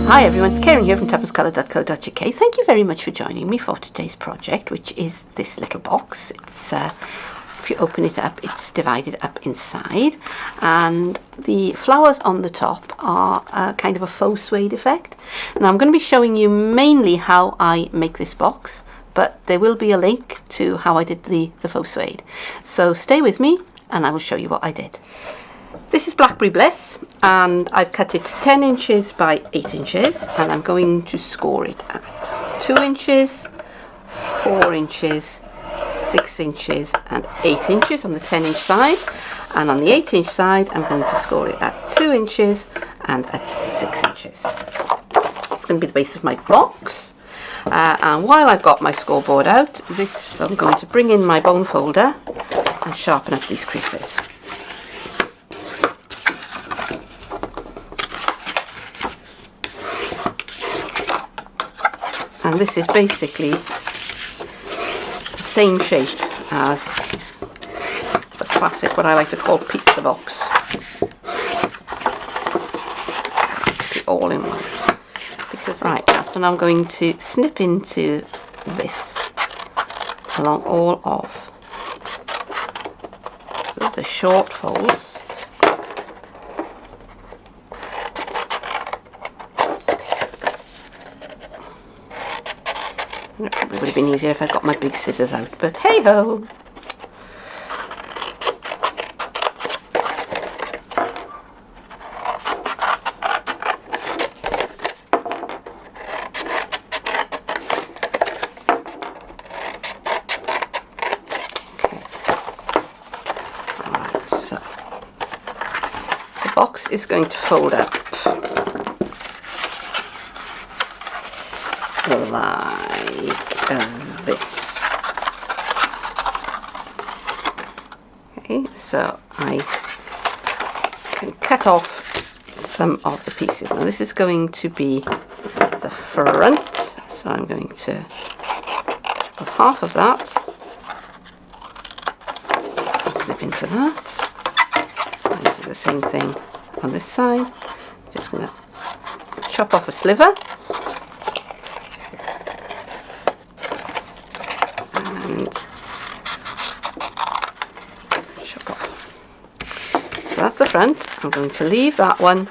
Hi everyone, it's Keren here from tuppencecoloured.co.uk. Thank you very much for joining me for today's project, which is this little box. It's if you open it up, it's divided up inside, and the flowers on the top are kind of a faux suede effect. Now I'm going to be showing you mainly how I make this box, but there will be a link to how I did the faux suede. So stay with me and I will show you what I did. This is Blackberry Bliss, and I've cut it 10 inches by 8 inches, and I'm going to score it at 2 inches, 4 inches, 6 inches and 8 inches on the 10 inch side, and on the 8 inch side I'm going to score it at 2 inches and at 6 inches. It's going to be the base of my box, and while I've got my scoreboard out, I'm going to bring in my bone folder and sharpen up these creases. And this is basically the same shape as the classic, what I like to call pizza box. The all-in-one. Because right now, so now I'm going to snip into this along all of the short folds. It probably would have been easier if I got my big scissors out, but hey ho! Okay. Alright, so the box is going to fold up like this. Okay, so I can cut off some of the pieces. Now this is going to be the front, so I'm going to chop off half of that and snip into that, and do the same thing on this side. Just going to chop off a sliver and chop off. So that's the front. I'm going to leave that one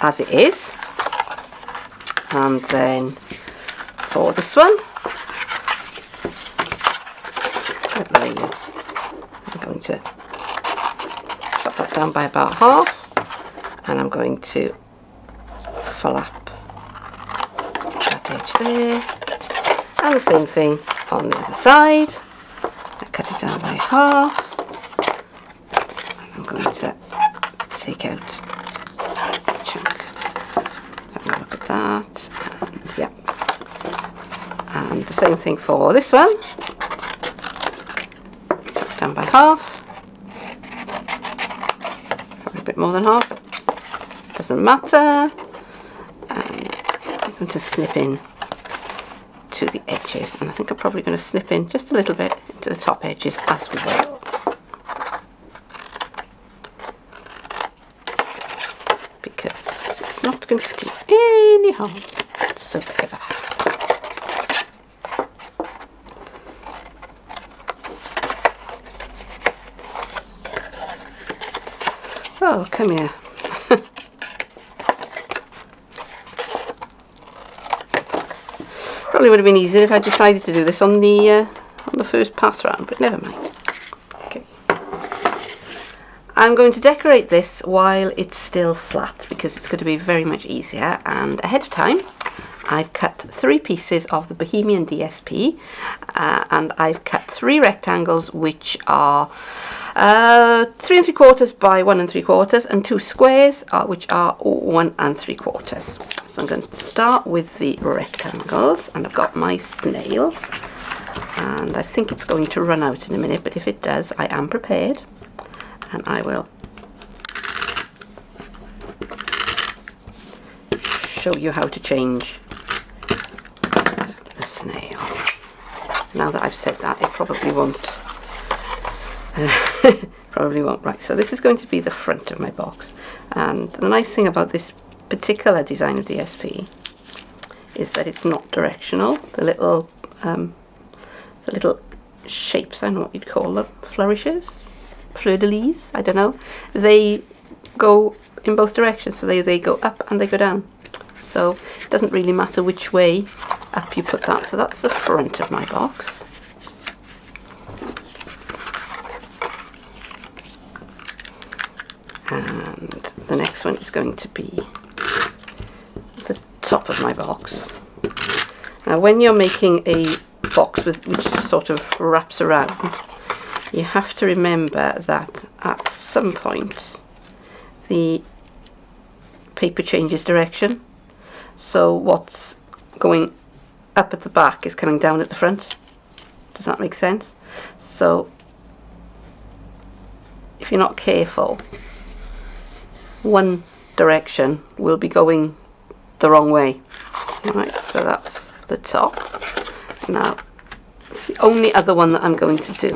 as it is, and then for this one I'm going to chop that down by about half, and I'm going to flap that edge there, and the same thing on the other side. I cut it down by half. I'm going to take out a chunk. Have a look at that, and yeah. And the same thing for this one. Cut it down by half. Probably a bit more than half. Doesn't matter. And I'm going to snip in to the edges, and I think I'm probably going to snip in just a little bit into the top edges as well, because it's not going to do any harm whatsoever. Oh, come here. Probably would have been easier if I decided to do this on the first pass round, but never mind. Okay. I'm going to decorate this while it's still flat, because it's going to be very much easier, and ahead of time I've cut 3 pieces of the Bohemian DSP, and I've cut 3 rectangles which are 3 3/4 by 1 3/4, and 2 squares which are 1 3/4. So I'm going to start with the rectangles, and I've got my snail, and I think it's going to run out in a minute, but if it does, I am prepared, and I will show you how to change the snail. Now that I've said that, it probably won't. Right, so this is going to be the front of my box, and the nice thing about this particular design of DSP is that it's not directional. The little shapes, I don't know what you'd call them, flourishes, fleur-de-lis, I don't know. They go in both directions, so they go up and they go down. So it doesn't really matter which way up you put that. So that's the front of my box. And the next one is going to be the top of my box. Now when you're making a box which sort of wraps around, you have to remember that at some point the paper changes direction. So what's going up at the back is coming down at the front. Does that make sense? So if you're not careful, one direction will be going the wrong way. Right, so that's the top. Now, the only other one that I'm going to do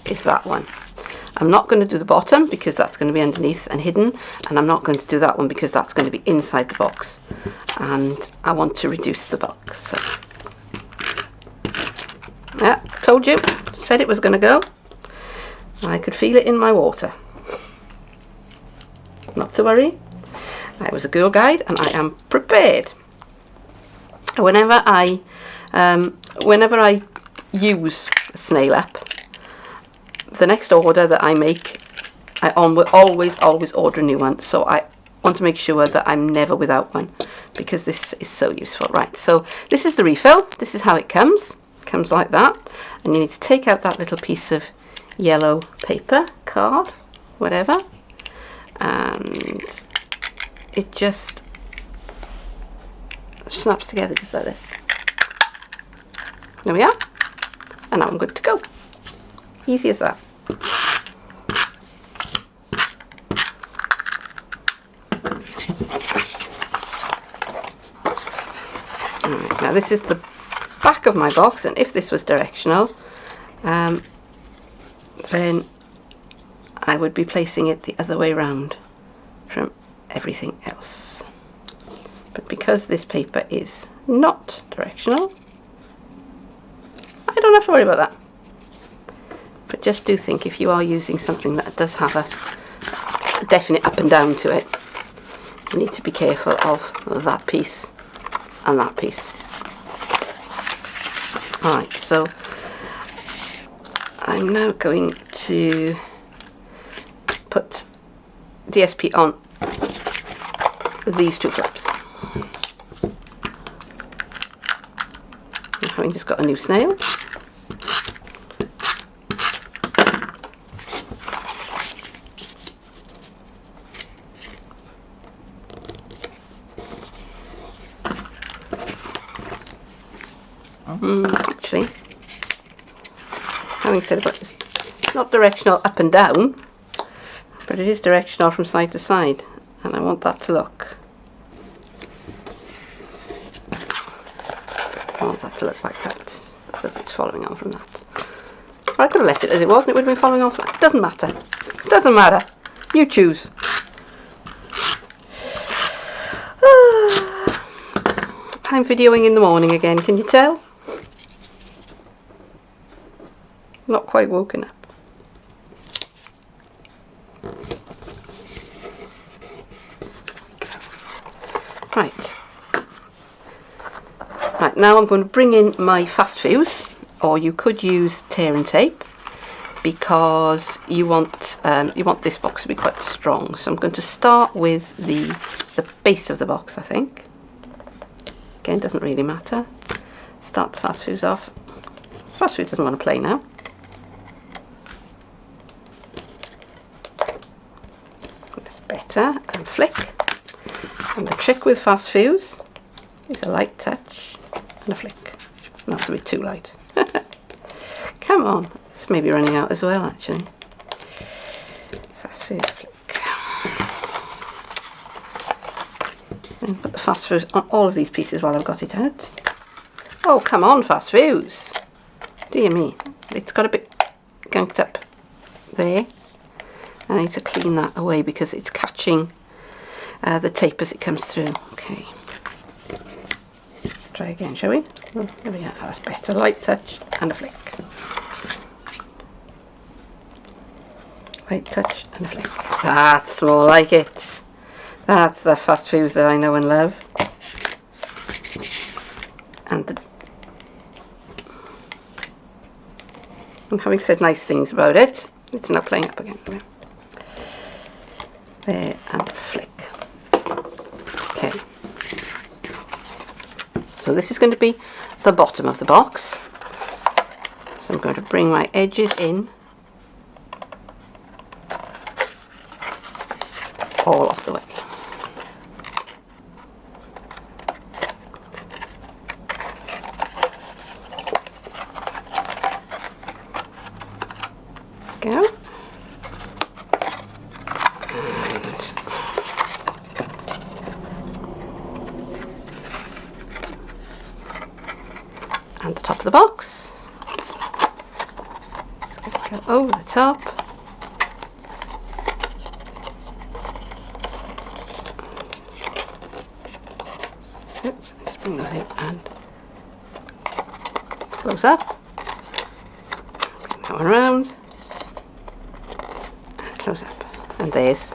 is that one. I'm not going to do the bottom because that's going to be underneath and hidden, and I'm not going to do that one because that's going to be inside the box, and I want to reduce the box. So, yeah, told you, said it was going to go. I could feel it in my water. Not to worry, I was a girl guide and I am prepared. Whenever I use a snail up, the next order that I make, I always order a new one. So I want to make sure that I'm never without one, because this is so useful. Right, so this is the refill. This is how it comes. It comes like that, and you need to take out that little piece of yellow paper, card, whatever, and it just snaps together just like this. There we are, and now I'm good to go. Easy as that. Right, now this is the back of my box, and if this was directional, then I would be placing it the other way round from everything else. But because this paper is not directional, I don't have to worry about that. But just do think, if you are using something that does have a definite up and down to it, you need to be careful of that piece and that piece. Alright, so I'm now going to put DSP on these two flaps. Having just got a new snail. Actually, having said about this, it's not directional up and down, but it is directional from side to side, and I want that to look. I want that to look like that, so it's following on from that. I could have left it as it was and it would have been following on from that. Doesn't matter. Doesn't matter. You choose. I'm videoing in the morning again, can you tell? Not quite woken up. Right. Right, now I'm going to bring in my fast fuse, or you could use tear and tape, because you want this box to be quite strong. So I'm going to start with the base of the box, I think. Again, doesn't really matter. Start the fast fuse off. Fast fuse doesn't want to play now. That's better, and flick. And the trick with fast fuse is a light touch and a flick. Not to be too light. Come on, it's maybe running out as well actually. Fast fuse, flick. And put the fast fuse on all of these pieces while I've got it out. Oh, come on, fast fuse. Dear me, it's got a bit ganked up there. I need to clean that away because it's catching the tape as it comes through. Okay. Let's try again, shall we? Oh, there we are. That's better. Light touch and a flick. Light touch and a flick. That's more like it. That's the fast fuse that I know and love. And having said nice things about it, it's now playing up again. There, and flick. Okay. So this is going to be the bottom of the box. So I'm going to bring my edges in. All off the way. Go. And the top of the box. So go over the top. Just bring those in and close up. Bring that one around. And close up. And there's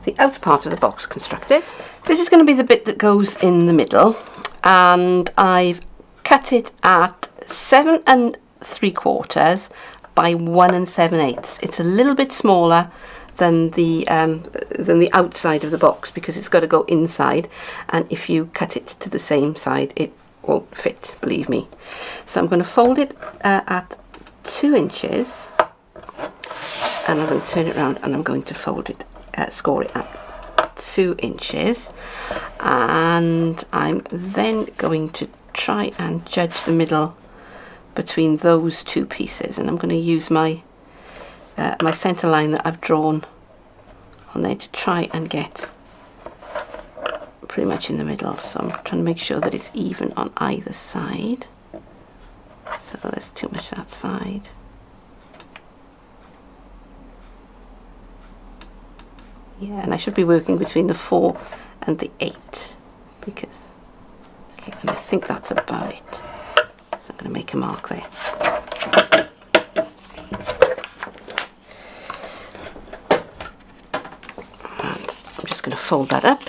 the outer part of the box constructed. This is going to be the bit that goes in the middle, and I've cut it at 7 3/4 by 1 7/8. It's a little bit smaller than the outside of the box because it's got to go inside, and if you cut it to the same side it won't fit, believe me. So I'm going to fold it at 2 inches, and I'm going to turn it around and I'm going to fold it, score it at 2 inches, and I'm then going to try and judge the middle between those two pieces, and I'm going to use my my centre line that I've drawn on there to try and get pretty much in the middle. So I'm trying to make sure that it's even on either side. So there's too much that side. Yeah, and I should be working between the 4 and the 8 because, okay, and I think that's about it. So I'm going to make a mark there. Going to fold that up,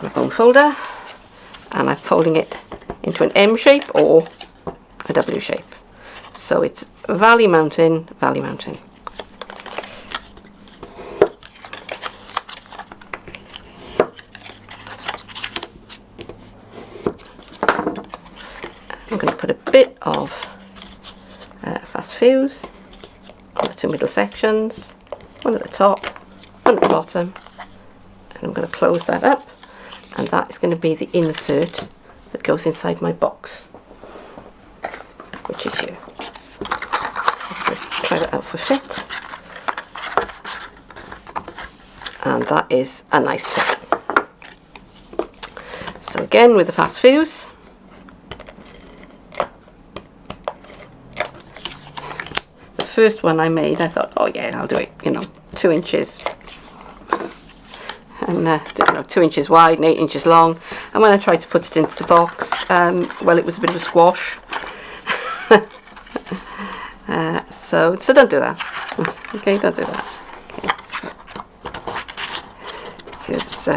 my bone folder, and I'm folding it into an M shape or a W shape. So it's valley mountain, valley mountain. I'm going to put a bit of fast fuse on the two middle sections, one at the top, one at the bottom, and I'm going to close that up, and that is going to be the insert that goes inside my box, which is here. Try that out for fit, and that is a nice fit. So again with the fast fuse, the first one I made I thought, oh yeah, I'll do it, 2 inches. And 2 inches wide and 8 inches long, and when I tried to put it into the box, well, it was a bit of a squash. So don't do that. Okay, don't do that. Because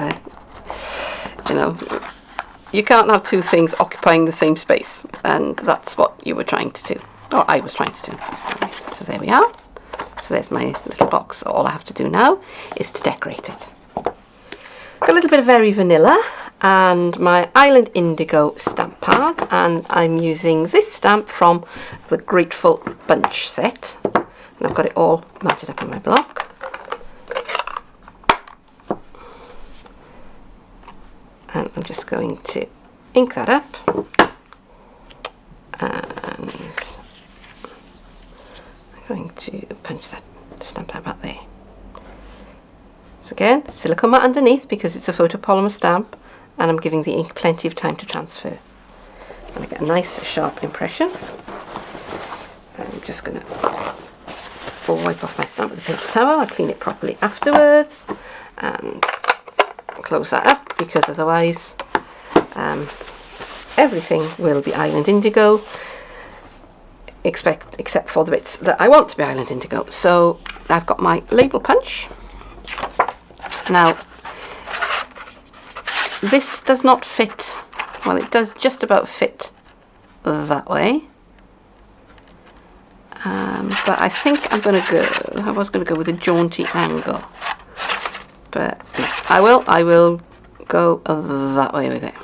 you can't have two things occupying the same space, and that's what you were trying to do, or I was trying to do. So there we are. So there's my little box. All I have to do now is to decorate it. Got a little bit of Very Vanilla and my Island Indigo stamp pad, and I'm using this stamp from the Grateful Bunch set, and I've got it all mounted up on my block. And I'm just going to ink that up, and I'm going to punch that stamp pad back there. So again, silicone mat underneath because it's a photopolymer stamp, and I'm giving the ink plenty of time to transfer. And I get a nice sharp impression. I'm just going to wipe off my stamp with a paper towel. I'll clean it properly afterwards, and close that up, because otherwise everything will be Island Indigo, except for the bits that I want to be Island Indigo. So I've got my label punch. Now this does not fit, well, it does just about fit that way, but I think I was going to go with a jaunty angle, but I will go that way with it.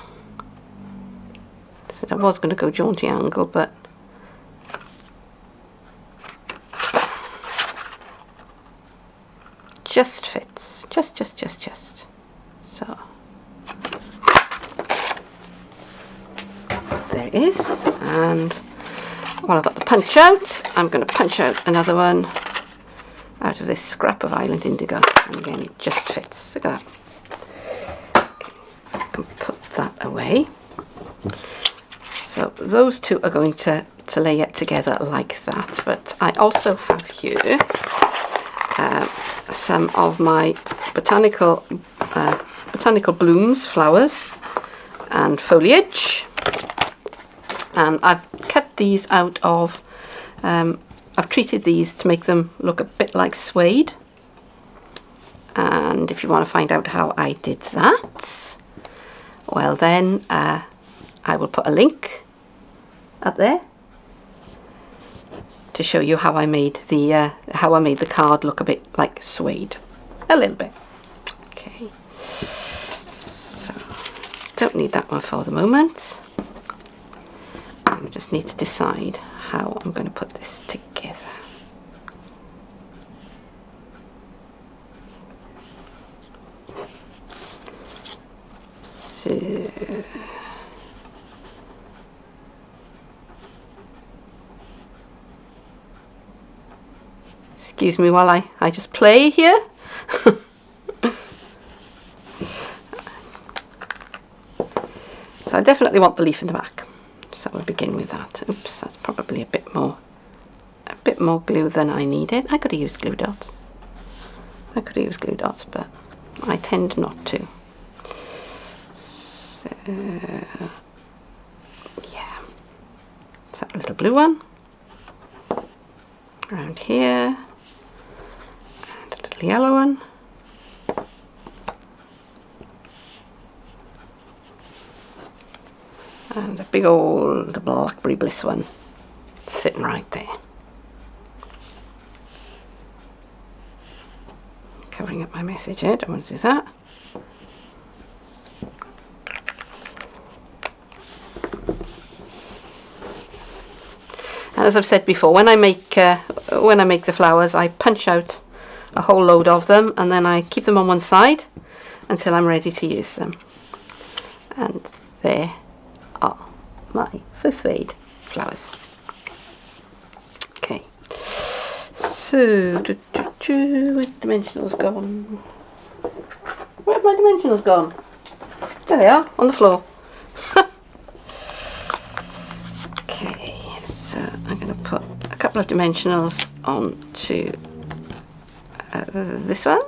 So I was going to go jaunty angle, but just fits, just. So there it is, and while I've got the punch out, I'm going to punch out another one out of this scrap of Island Indigo, and again it just fits. Look at that. Okay, so I can put that away. So those two are going to lay it together like that, but I also have here some of my botanical blooms, flowers and foliage, and I've cut these out of I've treated these to make them look a bit like suede, and if you want to find out how I did that, well then I will put a link up there to show you how I made the card look a bit like suede, a little bit. Okay, so don't need that one for the moment. I just need to decide how I'm going to put this together. So excuse me while I just play here. So I definitely want the leaf in the back, so we'll begin with that. Oops, that's probably a bit more glue than I needed. I could have used glue dots. But I tend not to. So yeah, so a little blue one around here, and a little yellow one, and a big old blackberry bliss one sitting right there, covering up my message here. Don't want to do that. And as I've said before, when I make the flowers, I punch out a whole load of them, and then I keep them on one side until I'm ready to use them. And there are my first fade flowers. Okay, so where's the dimensionals gone? Where have my dimensionals gone? There they are, on the floor. Okay, so I'm going to put a couple of dimensionals onto this one.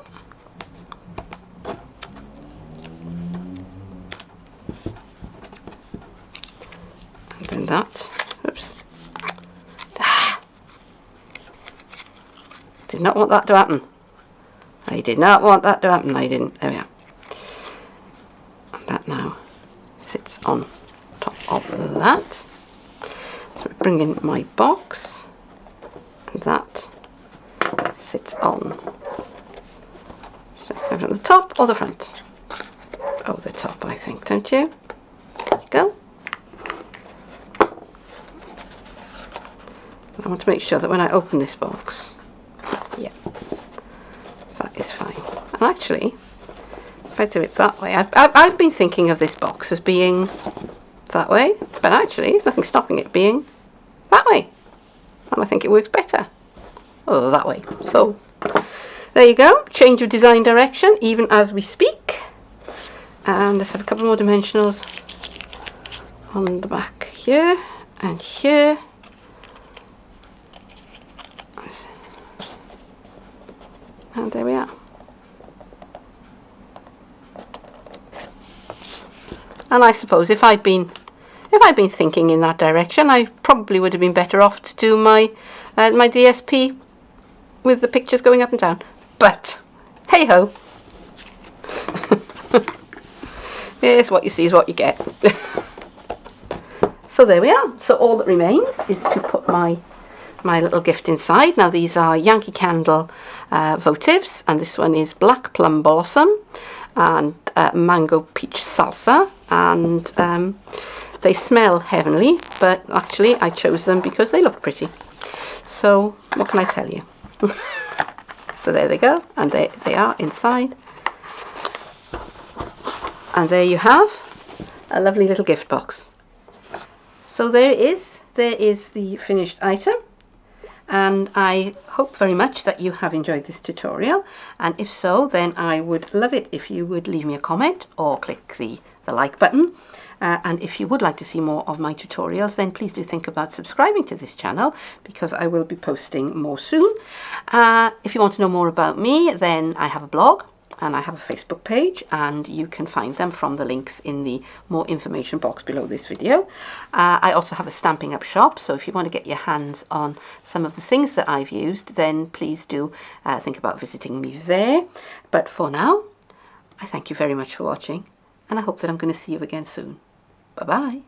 And then that. Oops. Did not want that to happen. I did not want that to happen. I didn't. There we are. And that now sits on top of that. So bring in my box, and that sits on. So have it on the top or the front? Oh, the top, I think, don't you? There you go. And I want to make sure that when I open this box, yeah, that is fine. And actually, if I do it that way, I've been thinking of this box as being that way, but actually there's nothing stopping it being that way, and I think it works better that way. So there you go, change of design direction even as we speak. And let's have a couple more dimensionals on the back here and here. And there we are. And I suppose if I'd been thinking in that direction, I probably would have been better off to do my my DSP with the pictures going up and down. But hey ho. Yes, what you see is what you get. So there we are. So all that remains is to put my little gift inside. Now these are Yankee Candle votives, and this one is Black Plum Blossom and Mango Peach Salsa, and they smell heavenly, but actually I chose them because they look pretty. So what can I tell you? So there they go, and they are inside. And there you have a lovely little gift box. So there is the finished item, and I hope very much that you have enjoyed this tutorial, and if so, then I would love it if you would leave me a comment or click the like button. And if you would like to see more of my tutorials, then please do think about subscribing to this channel, because I will be posting more soon. If you want to know more about me, then I have a blog and I have a Facebook page, and you can find them from the links in the more information box below this video. I also have a Stampin' Up shop, so if you want to get your hands on some of the things that I've used, then please do think about visiting me there. But for now, I thank you very much for watching, and I hope that I'm going to see you again soon. Bye-bye.